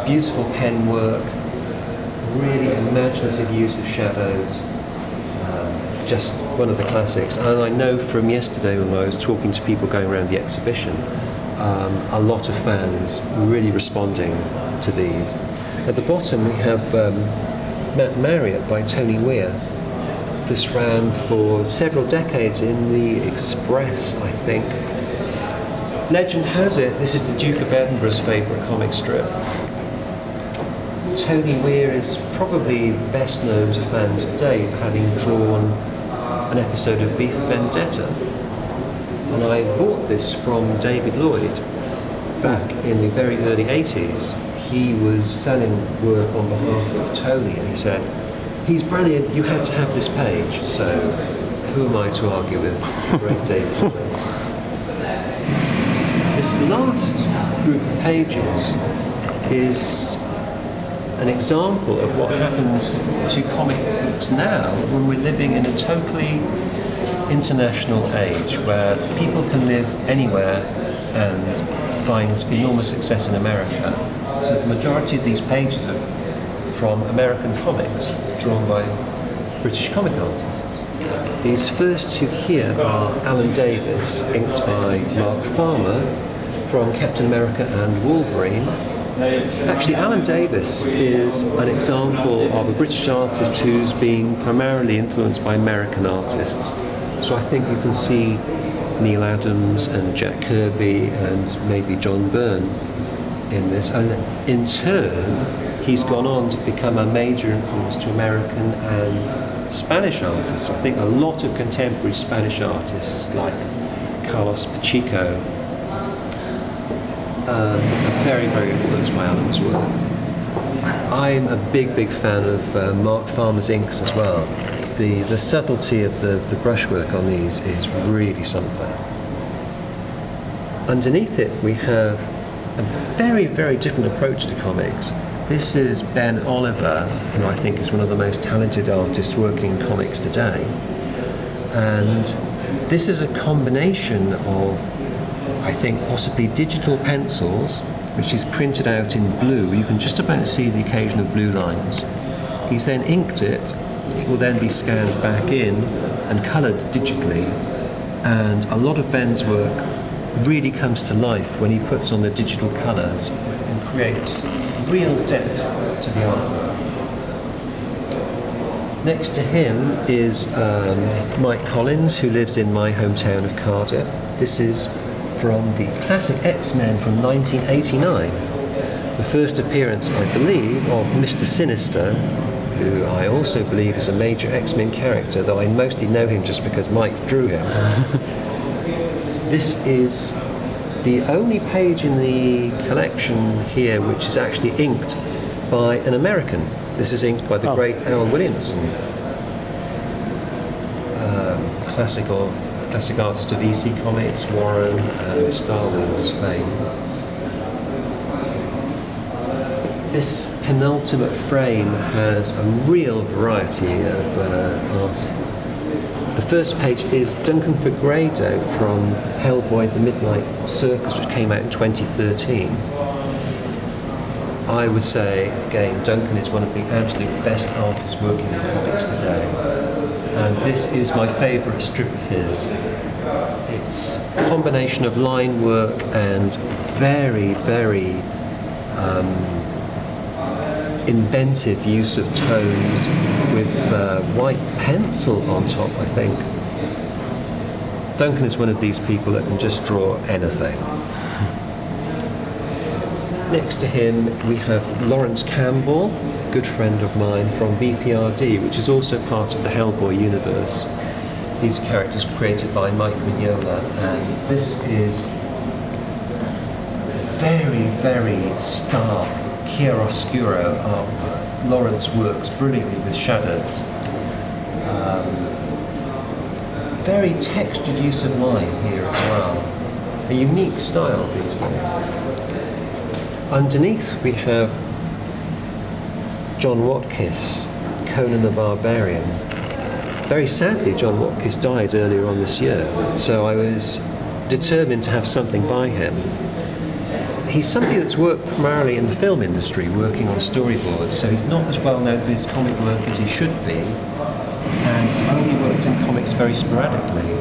beautiful pen work, really imaginative use of shadows. Just one of the classics. And I know from yesterday when I was talking to people going around the exhibition, a lot of fans really responding to these. At the bottom we have Matt Marriott by Tony Weir. This ran for several decades in the Express, I think. Legend has it this is the Duke of Edinburgh's favourite comic strip. Tony Weir is probably best known to fans today for having drawn an episode of V for Vendetta. And I bought this from David Lloyd back in the very early 80s. He was selling work on behalf of Tony and he said, "He's brilliant, you had to have this page." So who am I to argue with the great David Lloyd? This last group of pages is an example of what happens to comic books now when we're living in a totally international age where people can live anywhere and find enormous success in America. So the majority of these pages are from American comics drawn by British comic artists. These first two here are Alan Davis, inked by Mark Farmer, from Captain America and Wolverine. Actually, Alan Davis is an example of a British artist who's been primarily influenced by American artists. So I think you can see Neil Adams and Jack Kirby and maybe John Byrne in this. And in turn, he's gone on to become a major influence to American and Spanish artists. I think a lot of contemporary Spanish artists like Carlos Pacheco are very, very influenced by Alan's work. I'm a big fan of Mark Farmer's inks as well. The subtlety of the brushwork on these is really something. Underneath it we have a very, very different approach to comics. This is Ben Oliver, who I think is one of the most talented artists working in comics today. And this is a combination of, I think, possibly digital pencils, which is printed out in blue. You can just about see the occasional blue lines. He's then inked it. It will then be scanned back in and coloured digitally. And a lot of Ben's work really comes to life when he puts on the digital colours and creates real depth to the artwork. Next to him is Mike Collins, who lives in my hometown of Cardiff. This is from the classic X-Men from 1989. The first appearance, I believe, of Mr. Sinister, who I also believe is a major X-Men character, though I mostly know him just because Mike drew him. This is the only page in the collection here which is actually inked by an American. This is inked by the great Al Williamson, classic artist of EC Comics, Warren, and Star Wars fame. This penultimate frame has a real variety of art. The first page is Duncan Fegredo from Hellboy the Midnight Circus, which came out in 2013. I would say, again, Duncan is one of the absolute best artists working in comics today. And this is my favourite strip of his. It's a combination of line work and very, very inventive use of tones with white pencil on top, I think. Duncan is one of these people that can just draw anything. Next to him we have Lawrence Campbell, a good friend of mine from VPRD, which is also part of the Hellboy universe. These characters created by Mike Mignola, and this is very, very stark chiaroscuro artwork. Lawrence works brilliantly with shadows. Very textured use of line here as well. A unique style these days. Underneath we have John Watkiss, Conan the Barbarian. Very sadly, John Watkiss died earlier on this year, so I was determined to have something by him. he's somebody that's worked primarily in the film industry, working on storyboards, so he's not as well known for his comic work as he should be, and he's only worked in comics very sporadically.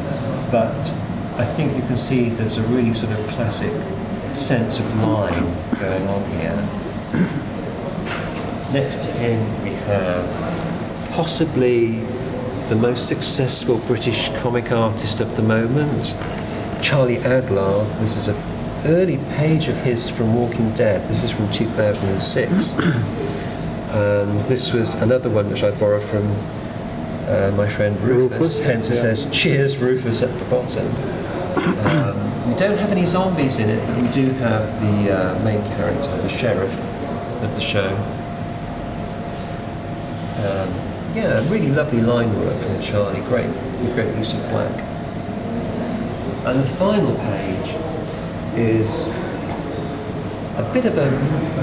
But I think you can see there's a really sort of classic sense of line going on here. Next to him we have possibly the most successful British comic artist of the moment, Charlie Adlard. This is an early page of his from Walking Dead. This is from 2006. And this was another one which I borrowed from my friend Rufus. Hence it says, "Cheers, Rufus," at the bottom. We don't have any zombies in it, but we do have the main character, the sheriff of the show. Yeah, really lovely line work from Charlie. Great use of black. And the final page is a bit of a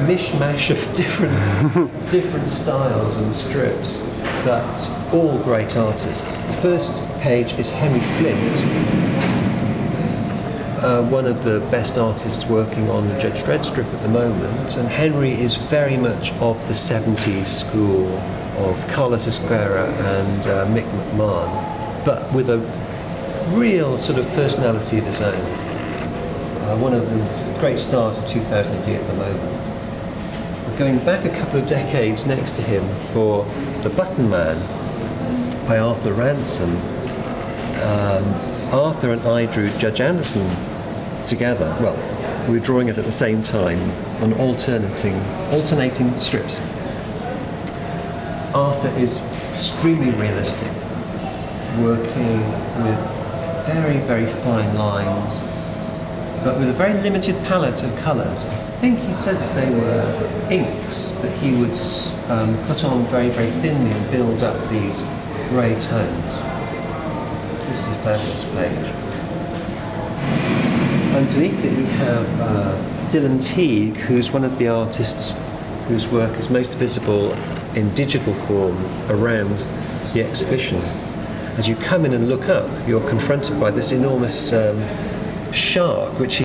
mishmash of different styles and strips, but all great artists. The first page is Henry Flint, one of the best artists working on the Judge Dredd strip at the moment, and Henry is very much of the 70s school of Carlos Esquerra and Mick McMahon, but with a real sort of personality of his own. One of the great stars of 2008 at the moment. We're going back a couple of decades next to him for The Button Man by Arthur Ransom. Arthur and I drew Judge Anderson together. Well, we were drawing it at the same time on alternating strips. Arthur is extremely realistic, working with very, very fine lines, but with a very limited palette of colours. I think he said that they were inks that he would put on very, very thinly and build up these grey tones. This is a fabulous page. Underneath it we have Dylan Teague, who's one of the artists whose work is most visible in digital form around the exhibition. As you come in and look up, you're confronted by this enormous shark, which